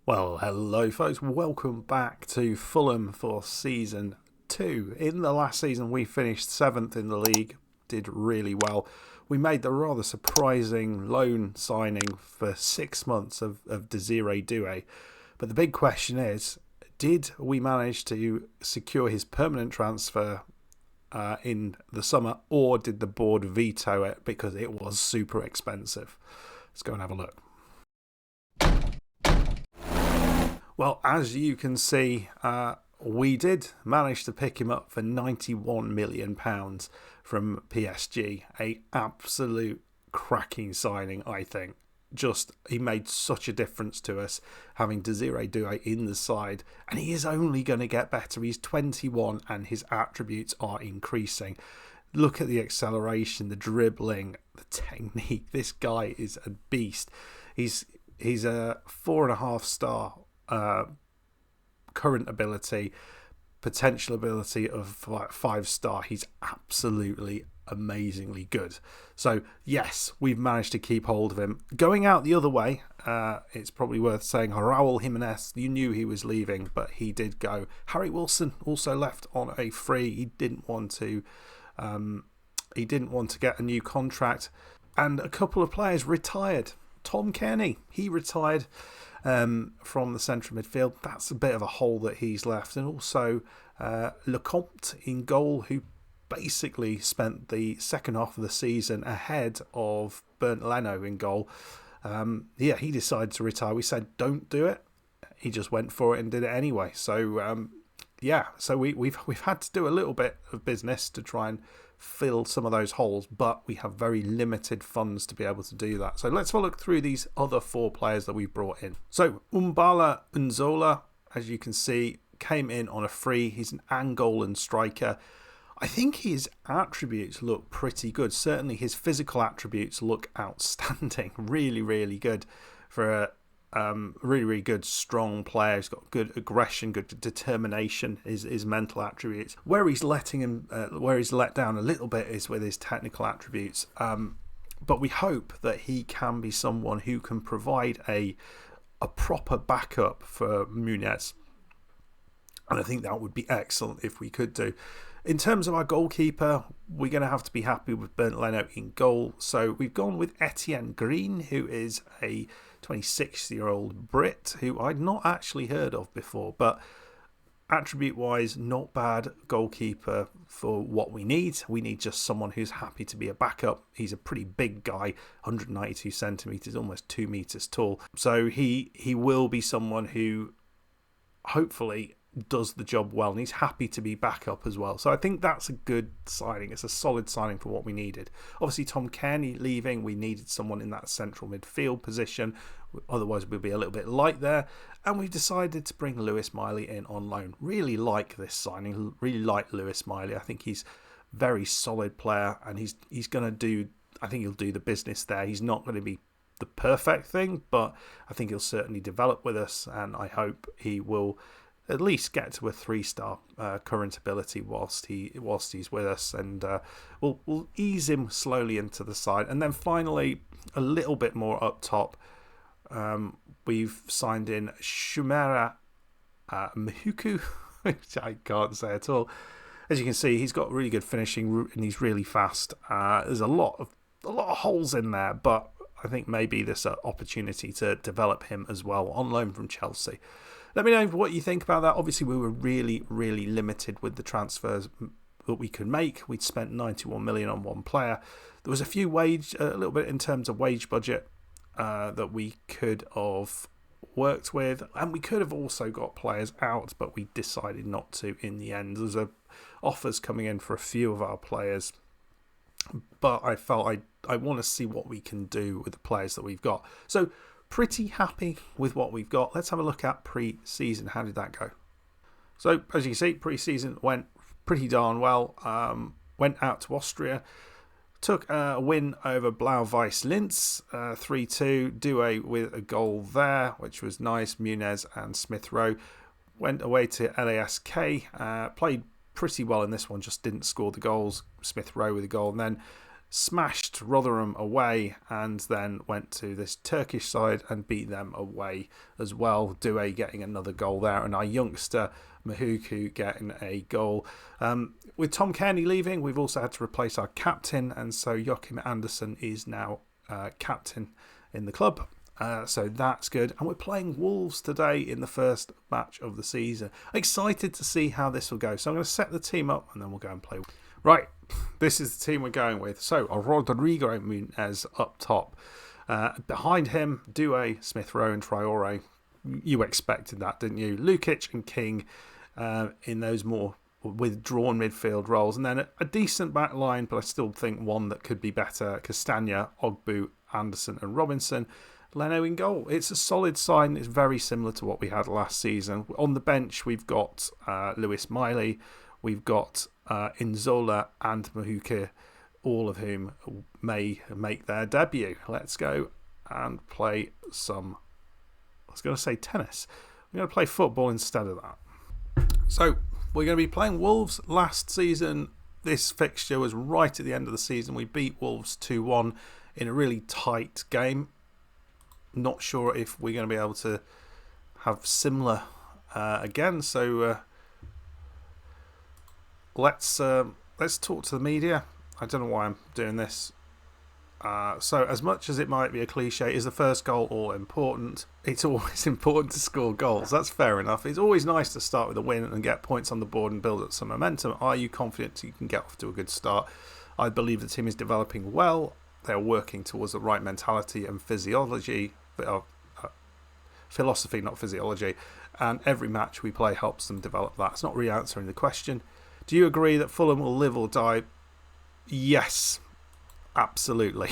Well, hello folks, welcome back to Fulham for Season 2. In the last season we finished 7th in the league, did really well. We made the rather surprising loan signing for 6 months of Desiree Doue. But the big question is, did we manage to secure his permanent transfer in the summer, or did the board veto it because it was super expensive? Let's go and have a look. Well, as you can see, we did manage to pick him up for £91 million from PSG. A absolute cracking signing, I think. He made such a difference to us, having Desiree Doue in the side. And he is only going to get better. He's 21 and his attributes are increasing. Look at the acceleration, the dribbling, the technique. This guy is a beast. He's a 4.5 star current ability, potential ability of like 5 star. He's absolutely amazingly good. So yes, we've managed to keep hold of him. Going out the other way, it's probably worth saying Raul Jimenez, you knew he was leaving, but he did go. Harry Wilson also left on a free. He didn't want to get a new contract, and a couple of players retired. Tom Kearney, he retired from the central midfield. That's a bit of a hole that he's left. And also Lecomte in goal, who basically spent the second half of the season ahead of Bernd Leno in goal. He decided to retire. We said don't do it. He just went for it and did it anyway. So we've had to do a little bit of business to try and fill some of those holes, but we have very limited funds to be able to do that. So let's have a look through these other 4 players that we've brought in. So Umbala Unzola, as you can see, came in on a free. He's an Angolan striker. I think his attributes look pretty good. Certainly his physical attributes look outstanding. Really, really good for a really good strong player. He's got good aggression, good determination. His mental attributes. Where he's let down a little bit is with his technical attributes. But we hope that he can be someone who can provide a proper backup for Muniz, and I think that would be excellent if we could do. In terms of our goalkeeper, we're going to have to be happy with Bernd Leno in goal. So we've gone with Etienne Green, who is a 26-year-old Brit who I'd not actually heard of before, but attribute-wise, not bad goalkeeper for what we need. We need just someone who's happy to be a backup. He's a pretty big guy, 192 centimetres, almost 2 metres tall. So he will be someone who hopefully does the job well, and he's happy to be back up as well. So I think that's a good signing. It's a solid signing for what we needed. Obviously, Tom Kearney leaving, we needed someone in that central midfield position. Otherwise, we'd be a little bit light there. And we decided to bring Lewis Miley in on loan. Really like this signing. Really like Lewis Miley. I think he's a very solid player, and he's going to do. I think he'll do the business there. He's not going to be the perfect thing, but I think he'll certainly develop with us, and I hope he will at least get to a 3-star current ability whilst he's with us, and we'll ease him slowly into the side. And then finally, a little bit more up top, we've signed in Shumera Mihuku, which I can't say at all. As you can see, he's got really good finishing and he's really fast. There's a lot of holes in there, but I think maybe there's an opportunity to develop him as well on loan from Chelsea. Let me know what you think about that. Obviously, we were really, really limited with the transfers that we could make. We'd spent 91 million on one player. There was a little bit in terms of wage budget that we could have worked with, and we could have also got players out, but we decided not to in the end. There's offers coming in for a few of our players, but I felt I want to see what we can do with the players that we've got. So pretty happy with what we've got. Let's have a look at pre-season. How did that go? So as you can see, pre-season went pretty darn well. Went out to Austria, took a win over Blau-Weiß Linz, 3-2. Doue with a goal there, which was nice. Muniz and Smith Rowe. Went away to LASK, played pretty well in this one, just didn't score the goals. Smith Rowe with a goal, and then smashed Rotherham away and then went to this Turkish side and beat them away as well. Doue getting another goal there, and our youngster Mahuku getting a goal. With Tom Cairney leaving, we've also had to replace our captain, and so Joachim Andersen is now captain in the club. So that's good. And we're playing Wolves today in the first match of the season. Excited to see how this will go. So I'm going to set the team up and then we'll go and play. Right, this is the team we're going with. So Rodrigo Muniz up top. Behind him, Doue, Smith Rowe and Traore. You expected that, didn't you? Lukic and King in those more withdrawn midfield roles. And then a decent back line, but I still think one that could be better. Castagna, Ogbu, Anderson and Robinson. Leno in goal. It's a solid side and it's very similar to what we had last season. On the bench, we've got Lewis Miley, we've got Inzola and Mahuka, all of whom may make their debut. Let's go and play some, I was going to say tennis. We're going to play football instead of that. So, we're going to be playing Wolves. Last season, this fixture was right at the end of the season. We beat Wolves 2-1 in a really tight game. Not sure if we're going to be able to have similar again. So let's talk to the media. I don't know why I'm doing this. So as much as it might be a cliche, is the first goal all important? It's always important to score goals. That's fair enough. It's always nice to start with a win and get points on the board and build up some momentum. Are you confident you can get off to a good start? I believe the team is developing well. They're working towards the right mentality and philosophy, not physiology. And every match we play helps them develop that. It's not really answering the question. Do you agree that Fulham will live or die? Yes, absolutely.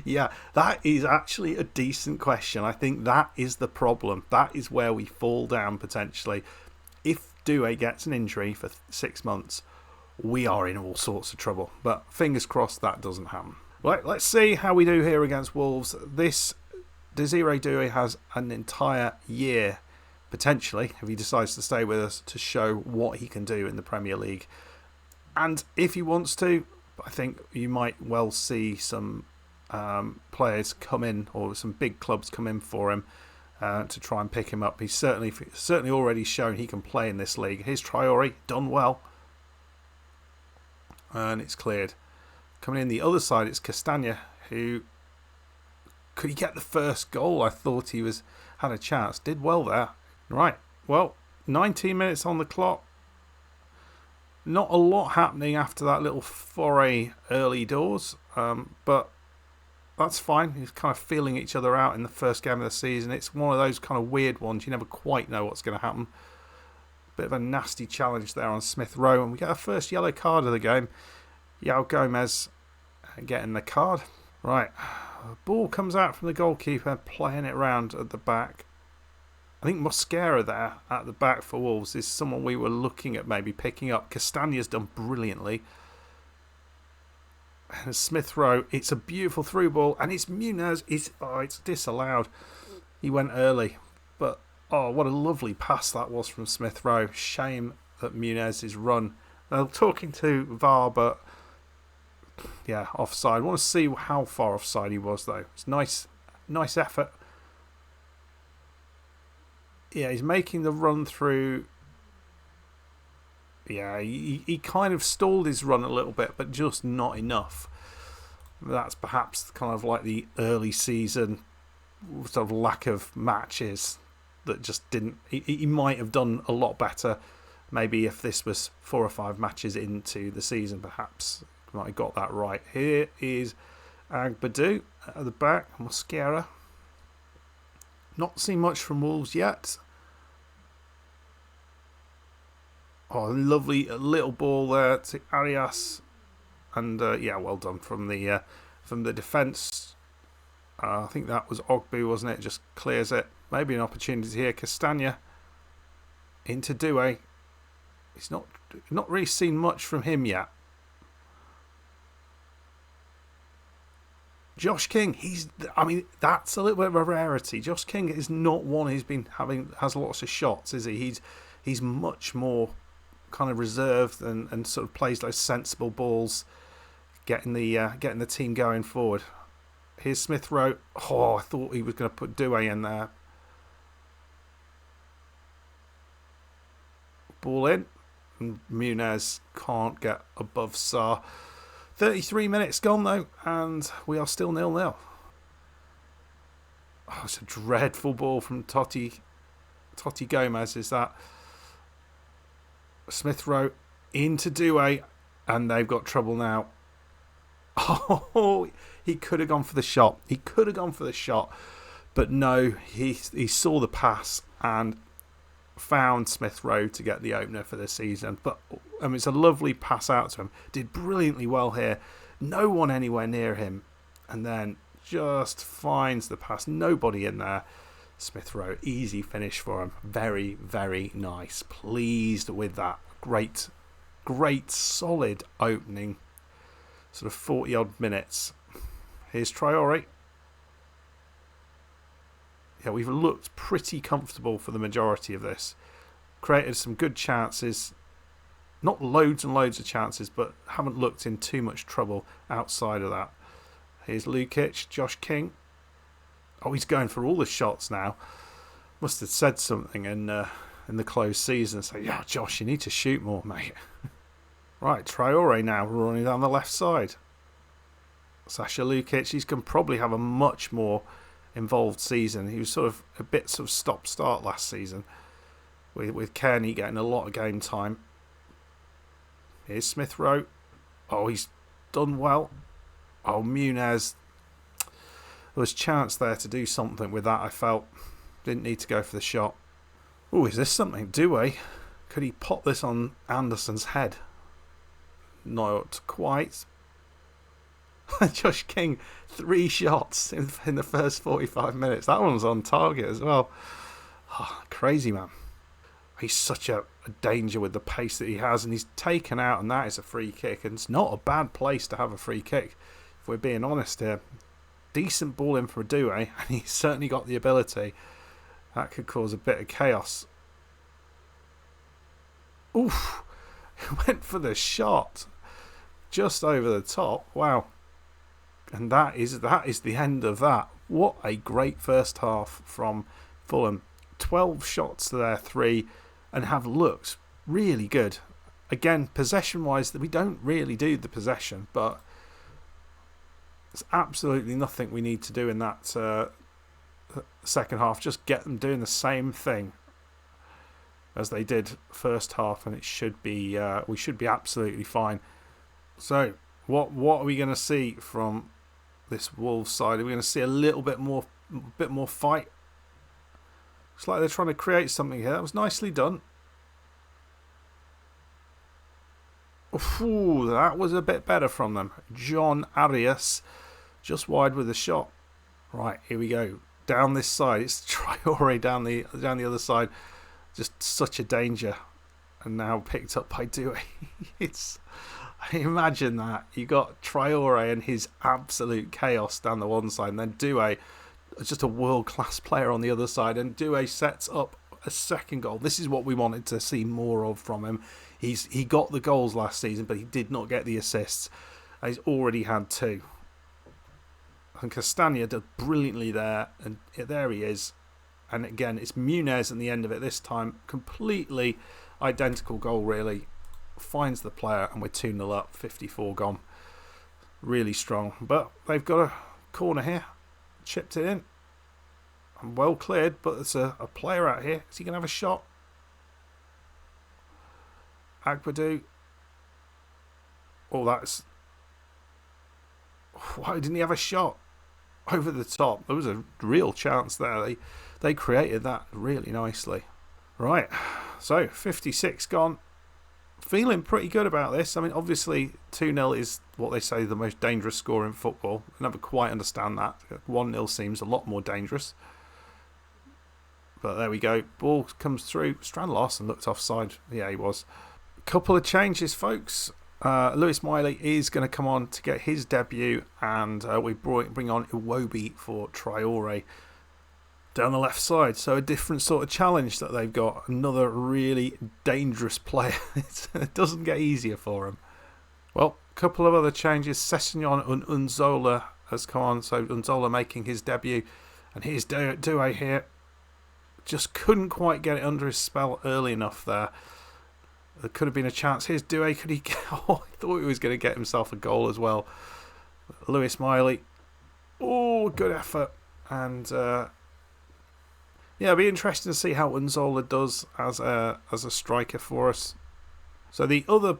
Yeah, that is actually a decent question. I think that is the problem. That is where we fall down potentially. If Doue gets an injury for 6 months, we are in all sorts of trouble. But fingers crossed that doesn't happen. Right, let's see how we do here against Wolves. This Desiree Doue has an entire year, potentially, if he decides to stay with us, to show what he can do in the Premier League. And if he wants to, I think you might well see some players come in, or some big clubs come in for him to try and pick him up. He's certainly already shown he can play in this league. Here's Traore, done well. And it's cleared. Coming in the other side, it's Castagna, who could he get the first goal? I thought he had a chance. Did well there. Right, well, 19 minutes on the clock. Not a lot happening after that little foray early doors, but that's fine. He's kind of feeling each other out in the first game of the season. It's one of those kind of weird ones. You never quite know what's going to happen. Bit of a nasty challenge there on Smith Rowe, and we get our first yellow card of the game. Yao Gomez getting the card. Right, ball comes out from the goalkeeper, playing it round at the back. I think Mosquera there at the back for Wolves is someone we were looking at maybe picking up. Castagna's done brilliantly. And Smith Rowe, it's a beautiful through ball, and it's Muniz. It's disallowed. He went early, but what a lovely pass that was from Smith Rowe. Shame that Muniz is run. Talking to VAR, but yeah, offside. I want to see how far offside he was, though. It's nice effort. Yeah, he's making the run through. Yeah, he kind of stalled his run a little bit, but just not enough. That's perhaps kind of like the early season sort of lack of matches that just didn't. He might have done a lot better. Maybe if this was 4 or 5 matches into the season, perhaps might have got that right. Here is Agbadou at the back. Mosquera. Not seen much from Wolves yet. Lovely little ball there to Arias, and well done from the defence. I think that was Ogbu, wasn't it? Just clears it. Maybe an opportunity here. Castagna into Doue. He's not really seen much from him yet. Josh King, that's a little bit of a rarity. Josh King is not one who's has lots of shots, is he? He's much more kind of reserved and sort of plays those sensible balls. getting the team going forward. Here's Smith Rowe. Oh, I thought he was going to put Doue in there. Ball in. And Muniz can't get above Sarr. 33 minutes gone though, and we are still 0-0. Oh, it's a dreadful ball from Totti Gomez, is that. Smith Rowe into Doue, and they've got trouble now. Oh, he could have gone for the shot. But no, he saw the pass and found Smith Rowe to get the opener for this season. But it's a lovely pass out to him. Did brilliantly well here. No one anywhere near him. And then just finds the pass. Nobody in there. Smith Rowe, easy finish for him. Very, very nice. Pleased with that. Great, solid opening. Sort of 40-odd minutes. Here's Traore. Yeah, we've looked pretty comfortable for the majority of this. Created some good chances. Not loads and loads of chances, but haven't looked in too much trouble outside of that. Here's Lukic, Josh King. Oh, he's going for all the shots now. Must have said something in the closed season. Say, yeah, Josh, you need to shoot more, mate. Right, Traore now running down the left side. Sasha Lukic, he's going to probably have a much more involved season. He was sort of a bit sort of stop-start last season with Kearney getting a lot of game time. Here's Smith Rowe. Oh, he's done well. Oh, Muniz. There was a chance there to do something with that, I felt. Didn't need to go for the shot. Oh, is this something? Doue? Could he pop this on Anderson's head? Not quite. Josh King, 3 shots in the first 45 minutes. That one was on target as well. Oh, crazy, man. He's such a danger with the pace that he has, and he's taken out, and that is a free kick. And it's not a bad place to have a free kick, if we're being honest here. Decent ball in for a Doue, and he's certainly got the ability. That could cause a bit of chaos. Oof. He went for the shot. Just over the top. Wow. And that is the end of that. What a great first half from Fulham. 12 shots to their 3 and have looked really good. Again, possession-wise, we don't really do the possession, but there's absolutely nothing we need to do in that second half. Just get them doing the same thing as they did first half, and it should be we should be absolutely fine. So, what are we going to see from this Wolves side? Are we going to see a little bit more fight? Looks like they're trying to create something here. That was nicely done. Ooh, that was a bit better from them. John Arias just wide with a shot. Right, here we go. Down this side. It's Traore down the other side. Just such a danger. And now picked up by Doue. Imagine that. You got Traore and his absolute chaos down the one side, and then Doue, just a world-class player on the other side, and Doue sets up a second goal. This is what we wanted to see more of from him. He got the goals last season, but he did not get the assists. He's already had 2. And Castagna did brilliantly there, and there he is. And again, it's Muniz at the end of it this time. Completely identical goal, really. Finds the player, and we're 2-0 up, 54 gone. Really strong. But they've got a corner here. Chipped it in. And well cleared, but there's a player out here. Is he going to have a shot? Agbadou. Oh, that's... Why didn't he have a shot? Over the top. There was a real chance there. They created that really nicely. Right. So, 56 gone. Feeling pretty good about this. I mean, obviously, 2-0 is what they say the most dangerous score in football. I never quite understand that. 1-0 seems a lot more dangerous. But there we go. Ball comes through. Strand Larsen looked offside. Yeah, he was. Couple of changes, folks. Lewis Miley is going to come on to get his debut, and we bring on Iwobi for Traore down the left side. So a different sort of challenge that they've got. Another really dangerous player. It doesn't get easier for him. Well, couple of other changes. Sessegnon and Unzola has come on. So Unzola making his debut. And here's Doue here. Just couldn't quite get it under his spell early enough there. There could have been a chance. Here's Doue. Could he get... Oh, I thought he was going to get himself a goal as well. Lewis Miley. Oh, good effort. And yeah, it'll be interesting to see how Unzola does as a striker for us. So the other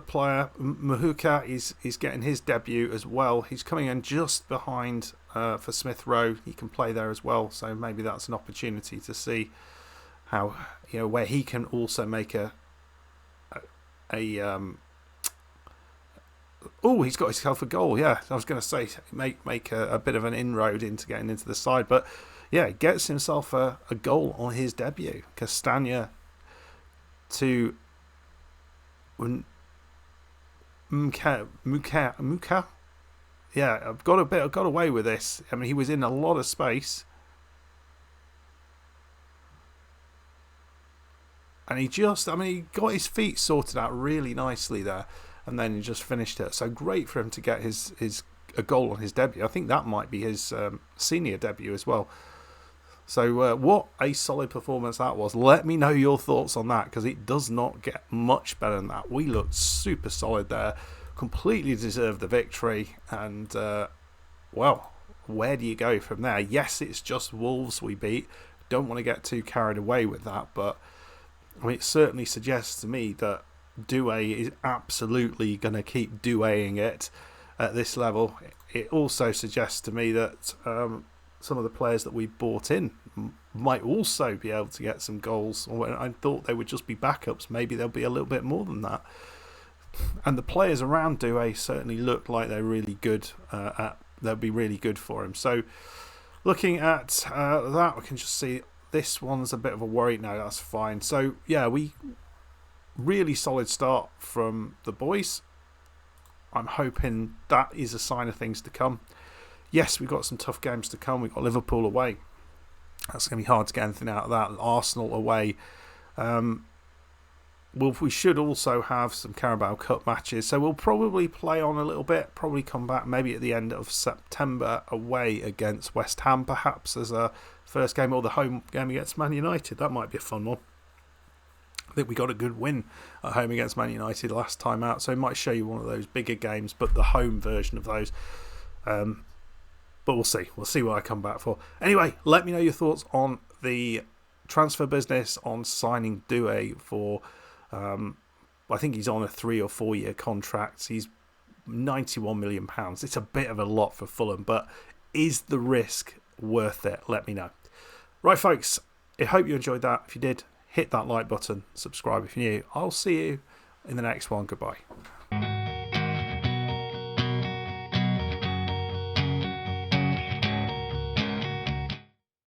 player, Mahuka, is getting his debut as well. He's coming in just behind for Smith Rowe. He can play there as well. So maybe that's an opportunity to see how, where he can also make he's got himself a goal. Yeah, I was going to say make a bit of an inroad into getting into the side, but yeah, he gets himself a goal on his debut. Castagna to Muka. Yeah, I've got away with this. I mean, he was in a lot of space, and he got his feet sorted out really nicely there, and then he just finished it. So great for him to get a goal on his debut. I think that might be his senior debut as well. So what a solid performance that was. Let me know your thoughts on that, because it does not get much better than that. We looked super solid there. Completely deserved the victory. And, well, where do you go from there? Yes, it's just Wolves we beat. Don't want to get too carried away with that. But I mean, it certainly suggests to me that Doue is absolutely going to keep Doueing it at this level. It also suggests to me that... some of the players that we bought in might also be able to get some goals. I thought they would just be backups. Maybe there'll be a little bit more than that. And the players around Doue certainly look like they're really good. They'll be really good for him. So looking at that, we can just see this one's a bit of a worry. No, that's fine. So yeah, we really solid start from the boys. I'm hoping that is a sign of things to come. Yes, we've got some tough games to come. We've got Liverpool away. That's going to be hard to get anything out of that. Arsenal away. We should also have some Carabao Cup matches. So we'll probably play on a little bit. Probably come back maybe at the end of September away against West Ham, perhaps, as a first game, or the home game against Man United. That might be a fun one. I think we got a good win at home against Man United last time out. So it might show you one of those bigger games, but the home version of those. But we'll see. We'll see what I come back for. Anyway, let me know your thoughts on the transfer business, on signing Doue for, I think he's on a 3 or 4 year contract. He's £91 million. It's a bit of a lot for Fulham, but is the risk worth it? Let me know. Right, folks, I hope you enjoyed that. If you did, hit that like button, subscribe if you're new. I'll see you in the next one. Goodbye.